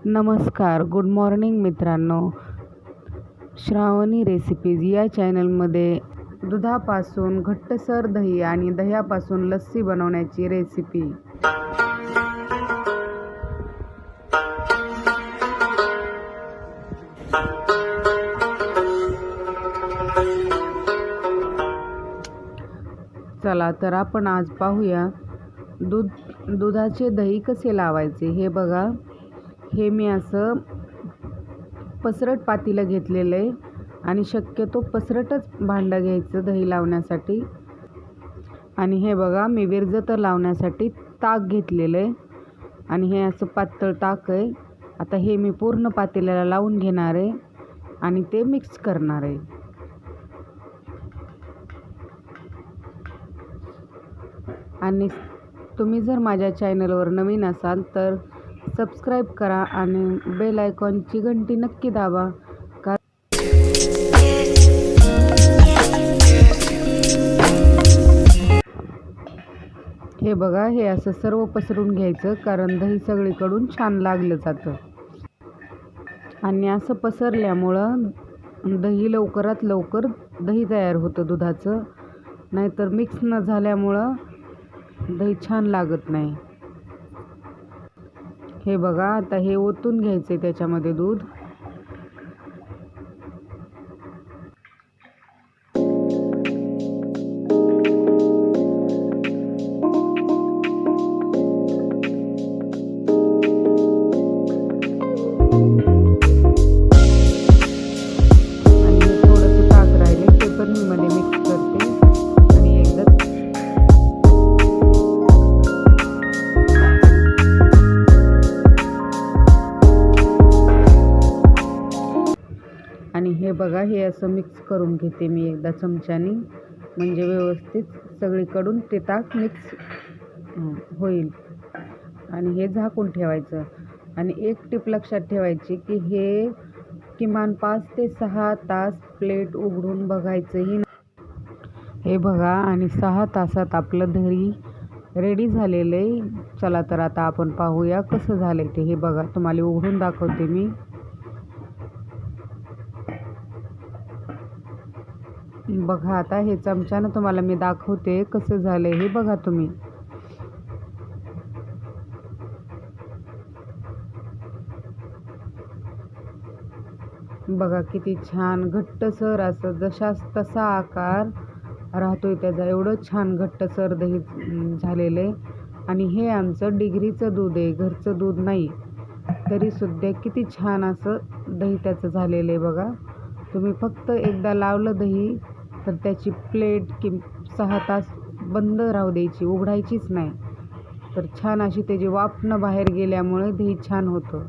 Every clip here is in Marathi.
नमस्कार, गुड मॉर्निंग मित्रांनो. श्रावणी रेसिपीज या चॅनलमध्ये दुधापासून घट्टसर दही आणि दह्यापासून लस्सी बनवण्याची रेसिपी. चला तर आपण आज पाहूया दुधाचे दही कसे लावायचे. हे बघा, हे मी असं पसरट पातेलं घेतलेलं आहे आणि शक्यतो पसरटच भांडं घ्यायचं दही लावण्यासाठी. आणि हे बघा, मी विरजतं लावण्यासाठी ताक घेतलेलं आहे आणि हे असं पातळ ताक आहे. आता हे मी पूर्ण पातेल्याला लावून घेणार आहे आणि ते मिक्स करणार आहे. आणि तुम्ही जर माझ्या चॅनलवर नवीन असाल तर सबस्क्राईब करा आणि बेल आयकॉनची घंटी नक्की दाबा. हे बघा, हे असं सर्व पसरून घ्यायचं कारण दही सगळीकडून छान लागलं जातं. आणि असं पसरल्यामुळं दही लवकरात लवकर दही तयार होतं दुधाचं. नाहीतर मिक्स न झाल्यामुळं दही छान लागत नाही. हे बघा, आता हे ओतून घ्यायचे त्याच्यामध्ये दूध. आणि थोडंसं ताक राहिले ते पण मी मध्ये मिक्स करते आणि एकदा आणि हे बघा, हे असं मिक्स करून घेते मी एकदा चमच्याने, म्हणजे व्यवस्थित सगळीकडून ते ताक मिक्स होईल. आणि हे झाकून ठेवायचं. आणि एक टिप लक्षात ठेवायची की हे किमान 5 ते 6 तास प्लेट उघडून बघायचंही नाही. हे बघा, आणि 6 तासात आपलं दही रेडी झालेलं आहे. चला तर आता आपण पाहूया कसं झालं ते. हे बघा, तुम्हाला उघडून दाखवते मी. बघा, आता हे चमच्यानं तुम्हाला मी दाखवते कसं झालंय. हे बघा तुम्ही. बघा किती छान घट्टसर असं जशास तसा आकार राहतोय त्याचा. एवढं छान घट्टसर दही झालेलं आहे. आणि हे आमचं डिग्रीचं दूध आहे, घरचं दूध नाही. तरीसुद्धा किती छान असं दही त्याचं झालेलं आहे. बघा तुम्ही, फक्त एकदा लावलं दही तर त्याची प्लेट 6 तास बंद राहू द्यायची, उघडायचीच नाही. तर छान अशी त्याची वाफनं बाहेर गेल्यामुळे दही छान होतं.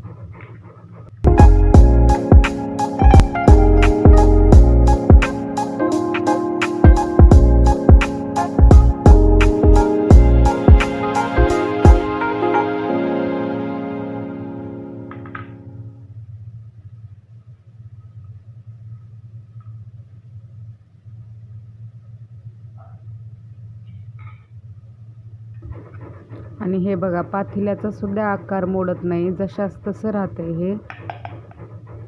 आणि हे बघा, पातेल्याचा सुद्धा आकार मोडत नाही, जशास तसं राहतंय हे.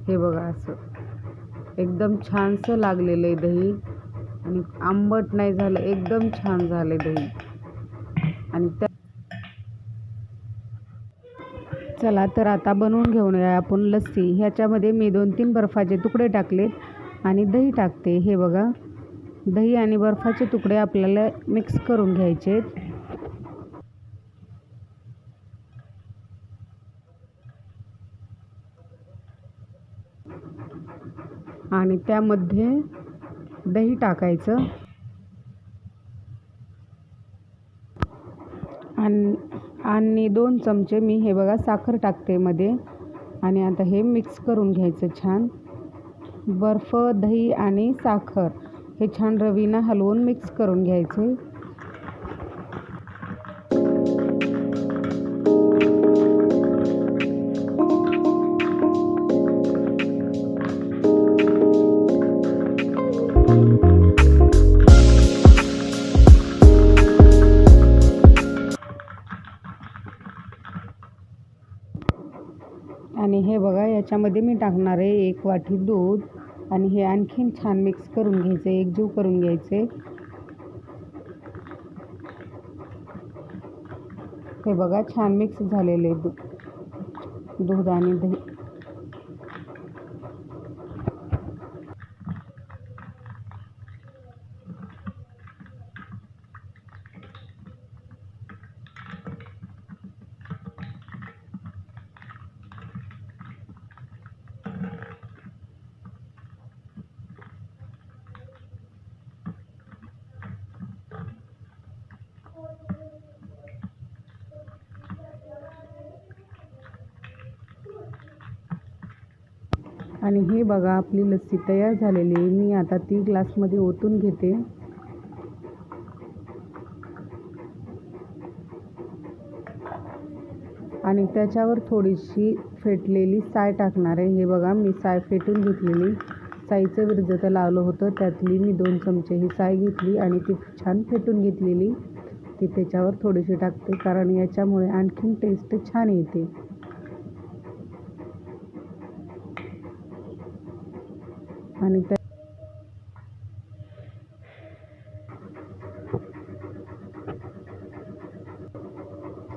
हे बघा, असं एकदम छानसं लागलेलं आहे दही. आणि आंबट नाही झालं, एकदम छान झालं दही. आणि चला तर आता बनवून घेऊन या आपण लस्सी. ह्याच्यामध्ये मी 2-3 बर्फाचे तुकडे टाकलेत आणि दही टाकते. हे बघा, दही आणि बर्फाचे तुकडे आपल्याला मिक्स करून घ्यायचे. आणि त्यामध्ये दही टाकायचं आणि 2 चमचे मी हे बघा साखर टाकते मध्ये. आणि आता हे मिक्स करून घ्यायचं छान. बर्फ, दही आणि साखर हे छान रवीनं हलवून मिक्स करून घ्यायचे. आणि हे बघा, याच्यामध्ये मी टाकणार आहे 1 वाटी दूध आणि हे आणखीन छान मिक्स करून घ्यायचे, एकजीव करून घ्यायचे. हे बघा, छान मिक्स झालेले दूध आणि दही. आणि हे बघा, आपली लस्सी तयार झालेली आहे. मी आता ती ग्लासमध्ये ओतून घेते. आणि त्याच्यावर थोडीशी फेटलेली साय टाकणार आहे. हे बघा, मी साय फेटून घेतलेली, साईचं विरजतं लावलं होतं, त्यातली मी 2 चमचे ही साय घेतली आणि ती छान फेटून घेतलेली ती त्याच्यावर थोडीशी टाकते, कारण याच्यामुळे आणखीन टेस्ट छान येते. आणि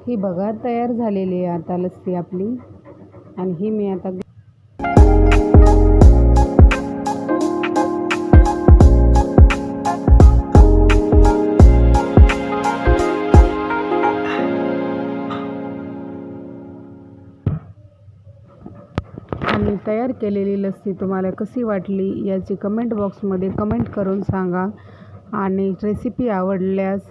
ही बघा, तयार झालेली आहे आता लस्सी आपली. आणि ही मी आता आणि तयार केलेली लस्सी तुम्हाला कशी वाटली याची कमेंट बॉक्समध्ये कमेंट करून सांगा. आणि रेसिपी आवडल्यास